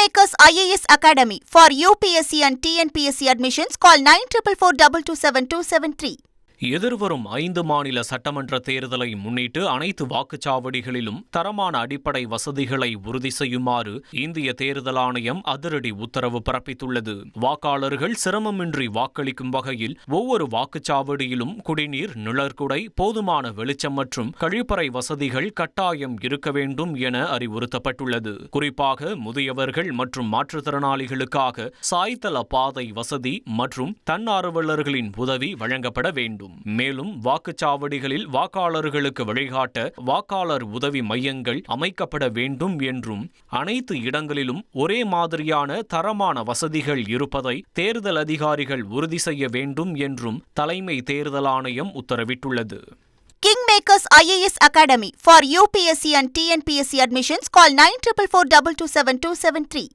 Kingmakers IAS Academy for UPSC and TNPSC admissions. Call 9444227273. எதிர்வரும் 5 மாநில சட்டமன்ற தேர்தலை முன்னிட்டு அனைத்து வாக்குச்சாவடிகளிலும் தரமான அடிப்படை வசதிகளை உறுதி செய்யுமாறு இந்திய தேர்தல் ஆணையம் அதிரடி உத்தரவு பிறப்பித்துள்ளது. வாக்காளர்கள் சிரமமின்றி வாக்களிக்கும் வகையில் ஒவ்வொரு வாக்குச்சாவடியிலும் குடிநீர், நிழற்குடை, போதுமான வெளிச்சம் மற்றும் கழிப்பறை வசதிகள் கட்டாயம் இருக்க வேண்டும் என அறிவுறுத்தப்பட்டுள்ளது. குறிப்பாக முதியவர்கள் மற்றும் மாற்றுத்திறனாளிகளுக்காக சாய்தள பாதை வசதி மற்றும் தன்னார்வலர்களின் உதவி வழங்கப்பட வேண்டும். மேலும் வாக்குச்சாவடிகளில் வாக்காளர்களுக்கு வழிகாட்ட வாக்காளர் உதவி மையங்கள் அமைக்கப்பட வேண்டும் என்றும் அனைத்து இடங்களிலும் ஒரே மாதிரியான தரமான வசதிகள் இருப்பதை தேர்தல் அதிகாரிகள் உறுதி செய்ய வேண்டும் என்றும் தலைமை தேர்தல் ஆணையம் உத்தரவிட்டுள்ளது. Kingmakers IAS Academy for UPSC and TNPSC admissions. Call 9444227273.